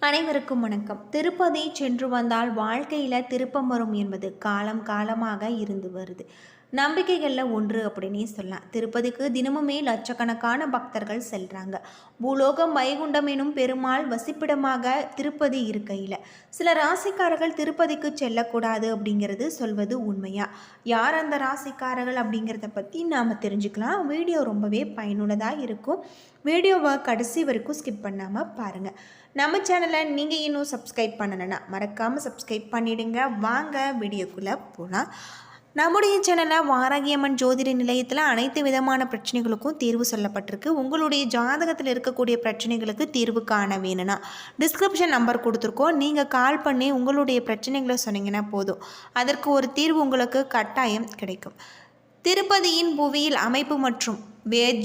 அனைவருக்கும் வணக்கம். திருப்பதி சென்று வந்தால் வாழ்க்கையில் திருப்பம் வரும் என்பது காலம் காலமாக இருந்து வருது. நம்பிக்கைகளில் ஒன்று அப்படின்னே சொல்லலாம். திருப்பதிக்கு தினமுமே லட்சக்கணக்கான பக்தர்கள் செல்கிறாங்க. பூலோகம் வைகுண்டம் எனும் பெருமாள் வசிப்பிடமாக திருப்பதி இருக்கையில் சில ராசிக்காரர்கள் திருப்பதிக்கு செல்லக்கூடாது அப்படிங்கிறது சொல்வது உண்மையா? யார் அந்த ராசிக்காரர்கள் அப்படிங்கிறத பற்றி நாம் தெரிஞ்சுக்கலாம். வீடியோ ரொம்பவே பயனுள்ளதாக இருக்கும். வீடியோவை கடைசி வரைக்கும் ஸ்கிப் பண்ணாமல் பாருங்கள். நம்ம சேனலை நீங்கள் இன்னும் சப்ஸ்கிரைப் பண்ணலைன்னா மறக்காமல் சப்ஸ்கிரைப் பண்ணிவிடுங்க. வாங்க வீடியோக்குள்ளே போகலாம். நம்முடைய சேனலில் வாராகியம்மன் ஜோதிட நிலையத்தில் அனைத்து விதமான பிரச்சனைகளுக்கும் தீர்வு சொல்லப்பட்டிருக்கு. உங்களுடைய ஜாதகத்தில் இருக்கக்கூடிய பிரச்சனைகளுக்கு தீர்வு காண வேணும்னா டிஸ்கிரிப்ஷன் நம்பர் கொடுத்துருக்கோம். நீங்கள் கால் பண்ணி உங்களுடைய பிரச்சனைகளை சொன்னீங்கன்னா போதும், அதற்கு ஒரு தீர்வு உங்களுக்கு கட்டாயம் கிடைக்கும். திருப்பதியின் புவியியல் அமைப்பு மற்றும்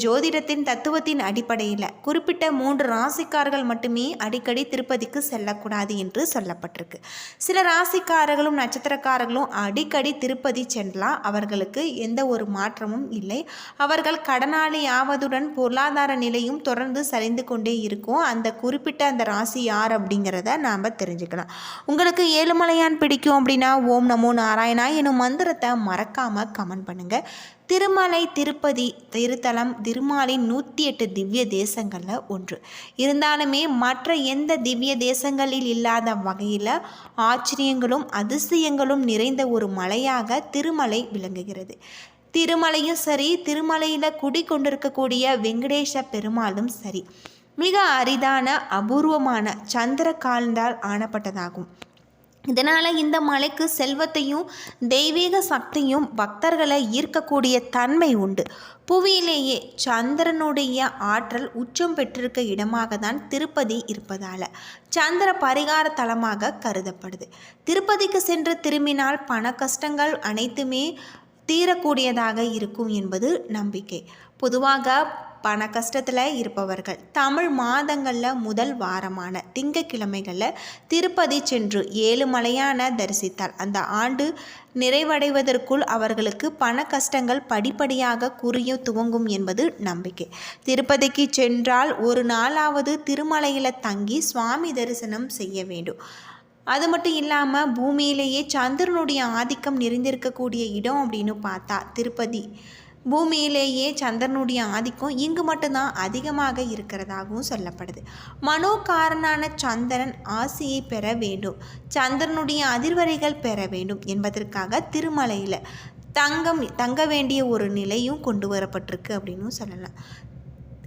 ஜோதிடத்தின் தத்துவத்தின் அடிப்படையில் குறிப்பிட்ட 3 ராசிக்காரர்கள் மட்டுமே அடிக்கடி திருப்பதிக்கு செல்லக்கூடாது என்று சொல்லப்பட்டிருக்கு. சில ராசிக்காரர்களும் நட்சத்திரக்காரர்களும் அடிக்கடி திருப்பதி சென்றலாம். அவர்களுக்கு எந்த ஒரு மாற்றமும் இல்லை. அவர்கள் கடனாளி ஆவதுடன் பொருளாதார நிலையும் தொடர்ந்து சரிந்து கொண்டே இருக்கும். அந்த குறிப்பிட்ட அந்த ராசி யார் அப்படிங்கிறத நாம் தெரிஞ்சுக்கலாம். உங்களுக்கு ஏழுமலையான் பிடிக்கும் அப்படின்னா ஓம் நமோ நாராயணா எனும் மந்திரத்தை மறக்காமல் கமெண்ட் பண்ணுங்கள். திருமலை திருப்பதி திருத்தலம் திருமாலின் 108 திவ்ய தேசங்களில் ஒன்று. இருந்தாலுமே மற்ற எந்த திவ்ய தேசங்களில் இல்லாத வகையில் ஆச்சரியங்களும் அதிசயங்களும் நிறைந்த ஒரு மலையாக திருமலை விளங்குகிறது. திருமலையும் சரி, திருமலையில் குடிக்கொண்டிருக்கக்கூடிய வெங்கடேச பெருமாளும் சரி, மிக அரிதான அபூர்வமான சந்திர கால்ந்தால் ஆனப்பட்டதாகும். இதனால் இந்த மலைக்கு செல்வத்தையும் தெய்வீக சக்தியும் பக்தர்களை ஈர்க்கக்கூடிய தன்மை உண்டு. புவியிலேயே சந்திரனுடைய ஆற்றல் உச்சம் பெற்றிருக்க இடமாக தான் திருப்பதி இருப்பதால் சந்திர பரிகார தலமாக கருதப்படுது. திருப்பதிக்கு சென்று திரும்பினால் பண கஷ்டங்கள் அனைத்துமே தீரக்கூடியதாக இருக்கும் என்பது நம்பிக்கை. பொதுவாக பண கஷ்டத்தில் இருப்பவர்கள் தமிழ் மாதங்களில் முதல் வாரமான திங்கட்கிழமைகளில் திருப்பதி சென்று 7 மலையான தரிசித்தால் அந்த ஆண்டு நிறைவடைவதற்குள் அவர்களுக்கு பண கஷ்டங்கள் படிப்படியாக குறைய துவங்கும் என்பது நம்பிக்கை. திருப்பதிக்கு சென்றால் ஒரு நாளாவது திருமலையில் தங்கி சுவாமி தரிசனம் செய்ய வேண்டும். அது மட்டும் இல்லாமல் பூமியிலேயே சந்திரனுடைய ஆதிக்கம் நிறைந்திருக்கக்கூடிய இடம் அப்படின்னு பார்த்தா திருப்பதி. பூமியிலேயே சந்திரனுடைய ஆதிக்கம் இங்கு மட்டும்தான் அதிகமாக இருக்கிறதாகவும் சொல்லப்படுது. மனோகாரனான சந்திரன் ஆசியை பெற வேண்டும், சந்திரனுடைய அதிர்வரைகள் பெற வேண்டும் என்பதற்காக திருமலையில் தங்க வேண்டிய ஒரு நிலையும் கொண்டு வரப்பட்டிருக்கு அப்படின்னு சொல்லலாம்.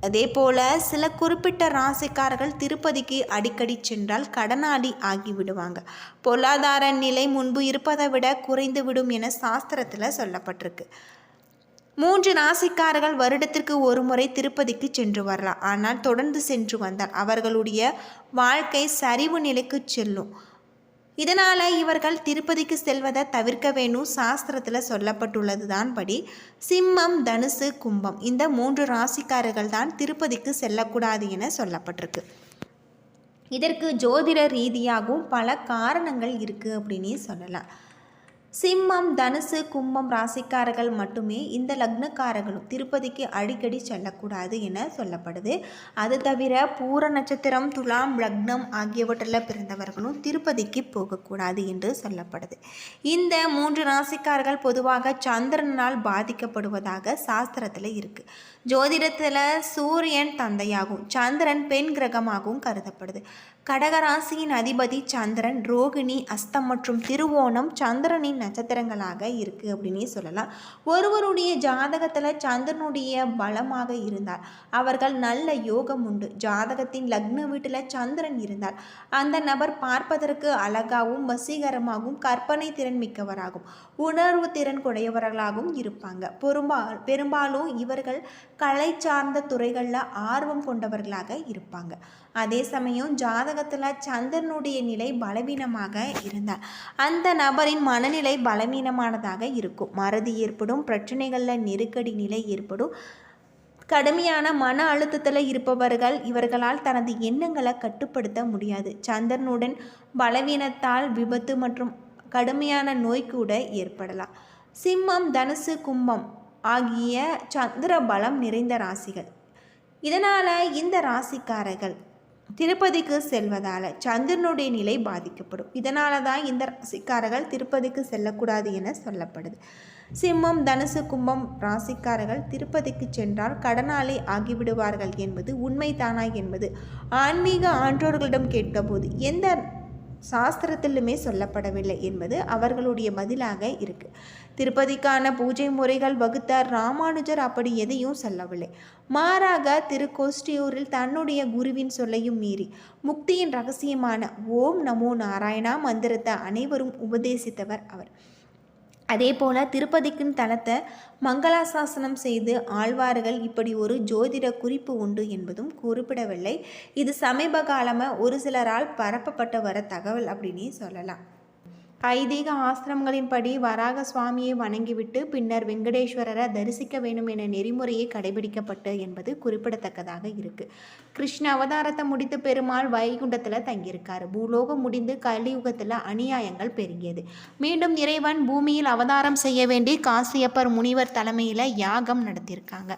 அதே போல் சில குறிப்பிட்ட ராசிக்காரர்கள் திருப்பதிக்கு அடிக்கடி சென்றால் கடனாளி ஆகிவிடுவாங்க. பொருளாதார நிலை முன்பு இருப்பதை விட குறைந்து விடும் என சாஸ்திரத்தில் சொல்லப்பட்டிருக்கு. 3 ராசிக்காரர்கள் வருடத்திற்கு ஒரு முறை திருப்பதிக்கு சென்று வரலாம். ஆனால் தொடர்ந்து சென்று வந்தால் அவர்களுடைய வாழ்க்கை சரிவு நிலைக்கு செல்லும். இதனால் இவர்கள் திருப்பதிக்கு செல்வதை தவிர்க்க வேணும். சாஸ்திரத்தில் சொல்லப்பட்டுள்ளது தான் படி சிம்மம், தனுசு, கும்பம் இந்த 3 ராசிக்காரர்கள் தான் திருப்பதிக்கு செல்லக்கூடாது என சொல்லப்பட்டிருக்கு. இதற்கு ஜோதிட ரீதியாகவும் பல காரணங்கள் இருக்குது அப்படின்னே சொல்லலாம். சிம்மம், தனுசு, கும்பம் ராசிக்காரர்கள் மட்டுமே இந்த லக்னக்காரர்களும் திருப்பதிக்கு அடிக்கடி செல்லக்கூடாது என சொல்லப்படுது. அது தவிர பூர நட்சத்திரம், துலாம் லக்னம் ஆகியவற்றில் பிறந்தவர்களும் திருப்பதிக்கு போகக்கூடாது என்று சொல்லப்படுது. இந்த 3 ராசிக்காரர்கள் பொதுவாக சந்திரனால் பாதிக்கப்படுவதாக சாஸ்திரத்தில் இருக்குது. ஜோதிடத்தில் சூரியன் தந்தையாகவும் சந்திரன் பெண் கிரகமாகவும் கருதப்படுது. கடகராசியின் அதிபதி சந்திரன். ரோகிணி, அஸ்தம் மற்றும் திருவோணம் சந்திரனின் நட்சத்திரங்களாக இருக்குது அப்படின்னே சொல்லலாம். ஒருவருடைய ஜாதகத்தில் சந்திரனுடைய பலமாக இருந்தால் அவர்கள் நல்ல யோகம் உண்டு. ஜாதகத்தின் லக்ன வீட்டில் சந்திரன் இருந்தால் அந்த நபர் பார்ப்பதற்கு அழகாகவும் வசீகரமாகவும் கற்பனை திறன் மிக்கவராகவும் உணர்வு திறன் கொடையவர்களாகவும் இருப்பாங்க. பெரும்பாலும் இவர்கள் கலை சார்ந்த துறைகளில் ஆர்வம் கொண்டவர்களாக இருப்பாங்க. அதே சமயம் ஜாதகத்தில் சந்திரனுடைய நிலை பலவீனமாக இருந்தால் அந்த நபரின் மனநிலை பலவீனமானதாக இருக்கும். மறதி ஏற்படும், பிரச்சனைகளில் நெருக்கடி நிலை ஏற்படும். கடுமையான மன அழுத்தத்தில் இருப்பவர்கள் இவர்களால் தனது எண்ணங்களை கட்டுப்படுத்த முடியாது. சந்திரனுடன் பலவீனத்தால் விபத்து மற்றும் கடுமையான நோய் கூட ஏற்படலாம். சிம்மம், தனுசு, கும்பம் ஆகிய சந்திர பலம் நிறைந்த ராசிகள். இதனால் இந்த ராசிக்காரர்கள் திருப்பதிக்கு செல்வதால் சந்திரனுடைய நிலை பாதிக்கப்படும். இதனால தான் இந்த ராசிக்காரர்கள் திருப்பதிக்கு செல்லக்கூடாது என சொல்லப்படுது. சிம்மம், தனுசு, கும்பம் ராசிக்காரர்கள் திருப்பதிக்கு சென்றால் கடனாளி ஆகிவிடுவார்கள் என்பது உண்மைதானா என்பது ஆன்மீக ஆன்றோர்களிடம் கேட்டபோது எந்த சாஸ்திரத்திலுமே சொல்லப்படவில்லை என்பது அவர்களுடைய பதிலாக இருக்கு. திருப்பதிக்கான பூஜை முறைகள் வகுத்த ராமானுஜர் அப்படி எதையும் சொல்லவில்லை. மாறாக திருக்கோஷ்டியூரில் தன்னுடைய குருவின் சொல்லையும் மீறி முக்தியின் ரகசியமான ஓம் நமோ நாராயணா மந்திரத்தை அனைவரும் உபதேசித்தவர் அவர். அதே போல் திருப்பதிக்குன்னு தலத்தை மங்களாசாசனம் செய்து ஆழ்வார்கள் இப்படி ஒரு ஜோதிட குறிப்பு உண்டு என்பதும் குறிப்பிடவில்லை. இது சமீப காலமாக ஒரு சிலரால் பரப்பப்பட்டு வர தகவல் அப்படின்னே சொல்லலாம். ஐதீக ஆசிரமங்களின்படி வராக சுவாமியை வணங்கிவிட்டு பின்னர் வெங்கடேஸ்வரரை தரிசிக்க வேண்டும் என நெறிமுறையை கடைபிடிக்கப்பட்டு என்பது குறிப்பிடத்தக்கதாக இருக்கு. கிருஷ்ண அவதாரத்தை முடித்து பெருமாள் வைகுண்டத்தில் தங்கியிருக்காரு. பூலோகம் முடிந்து கலியுகத்தில் அநியாயங்கள் பெருகியது. மீண்டும் இறைவன் பூமியில் அவதாரம் செய்ய வேண்டி காசியப்பர் முனிவர் தலைமையில் யாகம் நடத்தியிருக்காங்க.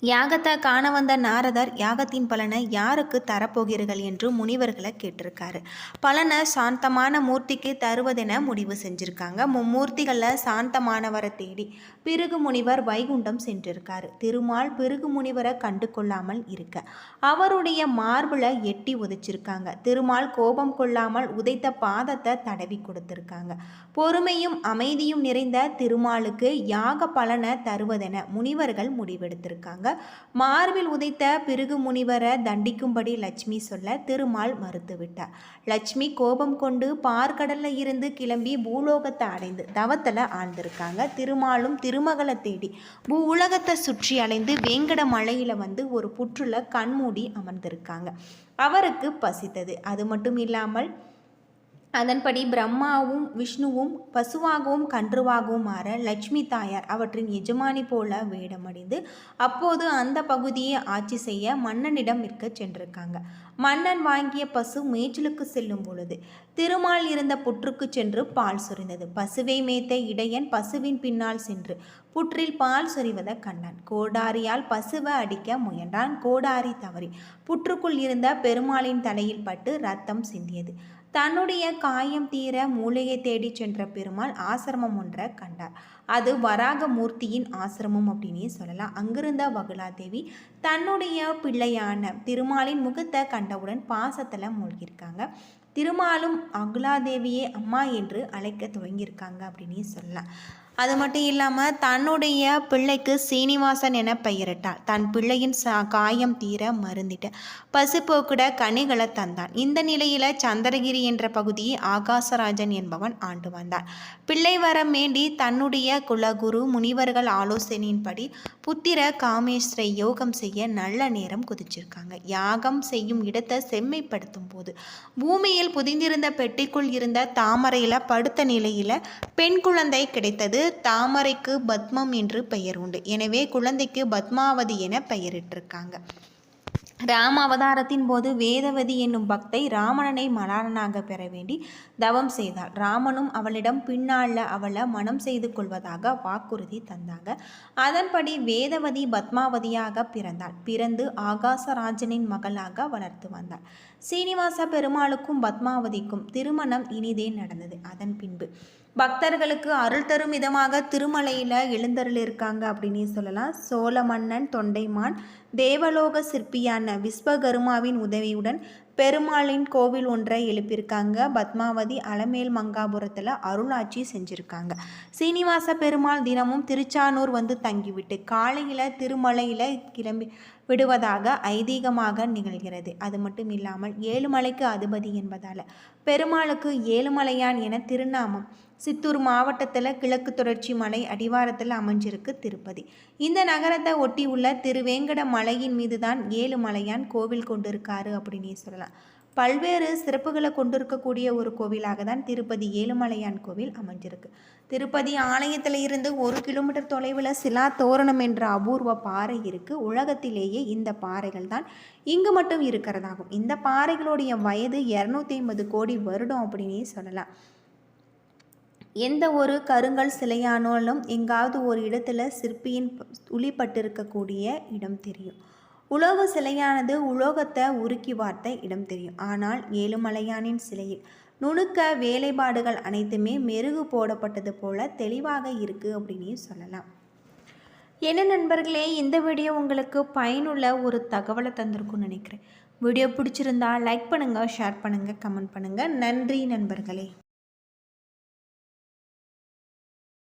யாகத்தை காண வந்த நாரதர் யாகத்தின் பலனை யாருக்கு தரப்போகிறீர்கள் என்று முனிவர்களை கேட்டிருக்காரு. பலனை சாந்தமான மூர்த்திக்கு தருவதென முடிவு செஞ்சுருக்காங்க. மும்மூர்த்திகளில் சாந்தமானவரை தேடி பிருகு முனிவர் வைகுண்டம் சென்றிருக்காரு. திருமால் பிருகு முனிவரை கண்டு கொள்ளாமல் இருக்க அவருடைய மார்பில் எட்டி உதைச்சிருக்காங்க. திருமால் கோபம் கொள்ளாமல் உதைத்த பாதத்தை தடவி கொடுத்திருக்காங்க. பொறுமையும் அமைதியும் நிறைந்த திருமாலுக்கு யாக பலனை தருவதென முனிவர்கள் முடிவெடுத்திருக்காங்க. மார்பில் உதைத்த பிருகு முனிவரை தண்டிக்கும்படி லட்சுமி சொல்ல திருமால் மறுத்துவிட்டார். லட்சுமி கோபம் கொண்டு பார்க்கடல்ல இருந்து கிளம்பி பூலோகத்தை அடைந்து தவத்தில் ஆழ்ந்திருக்காங்க. திருமாலும் திருமகளை தேடி பூ உலகத்தை சுற்றி அலைந்து வேங்கட மலையில வந்து ஒரு புற்றுல கண்மூடி அமர்ந்திருக்காங்க. அவருக்கு பசித்தது. அது மட்டும் இல்லாமல் அதன்படி பிரம்மாவும் விஷ்ணுவும் பசுவாகவும் கன்றுவாகவும் மாற லட்சுமி தாயார் அவற்றின் எஜமானி போல வேடமடைந்து அப்போது அந்த பகுதியை ஆட்சி செய்ய மன்னனிடம் விற்க சென்றிருக்காங்க. மன்னன் வாங்கிய பசு மேய்ச்சலுக்கு செல்லும் பொழுது திருமால் இருந்த புற்றுக்கு சென்று பால் சொரிந்தது. பசுவை மேய்த்த இடையன் பசுவின் பின்னால் சென்று புற்றில் பால் சொரிவதை கண்டான். கோடாரியால் பசுவை அடிக்க முயன்றான். கோடாரி தவறி புற்றுக்குள் இருந்த பெருமாளின் தலையில் பட்டு ரத்தம் சிந்தியது. தன்னுடைய காயம் தீர மூளையை தேடி சென்ற பெருமாள் ஆசிரமம் ஒன்றை கண்டார். அது வராக மூர்த்தியின் ஆசிரமம் அப்படின்னே சொல்லலாம். அங்கிருந்த வகுலாதேவி தன்னுடைய பிள்ளையான திருமாலின் முகத்தை கண்டவுடன் பாசத்தில் மூழ்கியிருக்காங்க. திருமாலும் அகுலாதேவியே அம்மா என்று அழைக்க துவங்கியிருக்காங்க அப்படின்னே சொல்லலாம். அது மட்டும் இல்லாமல் தன்னுடைய பிள்ளைக்கு சீனிவாசன் என பெயரிட்டாள். தன் பிள்ளையின் காயம் தீர மருந்திட்ட பசுப்போக்கிட கனிகளை தந்தான். இந்த நிலையில் சந்திரகிரி என்ற பகுதியை ஆகாசராஜன் என்பவன் ஆண்டு வந்தான். பிள்ளை வரம் வேண்டி தன்னுடைய குலகுரு முனிவர்கள் ஆலோசனையின்படி புத்திர காமேஸ்வரை யோகம் செய்ய நல்ல நேரம் குதிச்சிருக்காங்க. யாகம் செய்யும் இடத்தை செம்மைப்படுத்தும் போது பூமியில் புதிந்திருந்த பெட்டிக்குள் இருந்த தாமரையில் படுத்த நிலையில் பெண் குழந்தை கிடைத்தது. தாமரைக்கு பத்மம் என்று பெயர் உண்டு. எனவே குழந்தைக்கு பத்மாவதி என பெயரிட்டிருக்காங்க. ராம அவதாரத்தின் போது வேதவதி என்னும் பக்தை ராமணனை மணாளனாக பெற வேண்டி தவம் செய்தாள். ராமனும் அவளிடம் பின்னால அவளை மனம் செய்து கொள்வதாக வாக்குறுதி தந்தாங்க. அதன்படி வேதவதி பத்மாவதியாக பிறந்தாள். பிறந்து ஆகாசராஜனின் மகளாக வளர்த்து வந்தாள். சீனிவாச பெருமாளுக்கும் பத்மாவதிக்கும் திருமணம் இனிதே நடந்தது. அதன் பின்பு பக்தர்களுக்கு அருள் தரும் விதமாக திருமலையில் எழுந்தருள் இருக்காங்க அப்படின்னு சொல்லலாம். சோழ மன்னன் தொண்டைமான் தேவலோக சிற்பியான விஸ்வகர்மாவின் உதவியுடன் பெருமாளின் கோவில் ஒன்றை எழுப்பியிருக்காங்க. பத்மாவதி அலமேல் மங்காபுரத்தில் அருளாட்சி செஞ்சுருக்காங்க. சீனிவாச பெருமாள் தினமும் திருச்சானூர் வந்து தங்கிவிட்டு காலையில் திருமலையில் கிளம்பி விடுவதாக ஐதீகமாக நிகழ்கிறது. அது மட்டும் இல்லாமல் ஏழுமலைக்கு அதிபதி என்பதால் பெருமாளுக்கு ஏழுமலையான் என திருநாமம். சித்தூர் மாவட்டத்தில் கிழக்கு தொடர்ச்சி மலை அடிவாரத்தில் அமைஞ்சிருக்கு திருப்பதி. இந்த நகரத்தை ஒட்டி உள்ள திருவேங்கட மலையின் மீது தான் ஏழுமலையான் கோவில் கொண்டிருக்காரு அப்படின்னே சொல்லலாம். பல்வேறு சிறப்புகளை கொண்டிருக்கக்கூடிய ஒரு கோவிலாக தான் திருப்பதி ஏழுமலையான் கோவில் அமைஞ்சிருக்கு. திருப்பதி ஆலயத்தில் இருந்து 1 கிலோமீட்டர் தொலைவில் சிலா தோரணம் என்ற அபூர்வ பாறை இருக்குது. உலகத்திலேயே இந்த பாறைகள் தான் இங்கு மட்டும் இருக்கிறதாகும். இந்த பாறைகளுடைய வயது 250 கோடி வருடம் அப்படின்னே சொல்லலாம். எந்த ஒரு கருங்கல் சிலையானாலும் எங்காவது ஒரு இடத்துல சிற்பியின் துளிப்பட்டிருக்கக்கூடிய இடம் தெரியும். உலோக சிலையானது உலோகத்தை உருக்கி வார்த்த இடம் தெரியும். ஆனால் ஏழுமலையானின் சிலையில் நுணுக்க வேலைப்பாடுகள் அனைத்துமே மெருகு போடப்பட்டது போல தெளிவாக இருக்குது அப்படின்னே சொல்லலாம். என்ன நண்பர்களே, இந்த வீடியோ உங்களுக்கு பயனுள்ள ஒரு தகவலை தந்திருக்கும்னு நினைக்கிறேன். வீடியோ பிடிச்சிருந்தா லைக் பண்ணுங்கள், ஷேர் பண்ணுங்கள், கமெண்ட் பண்ணுங்கள். நன்றி நண்பர்களே.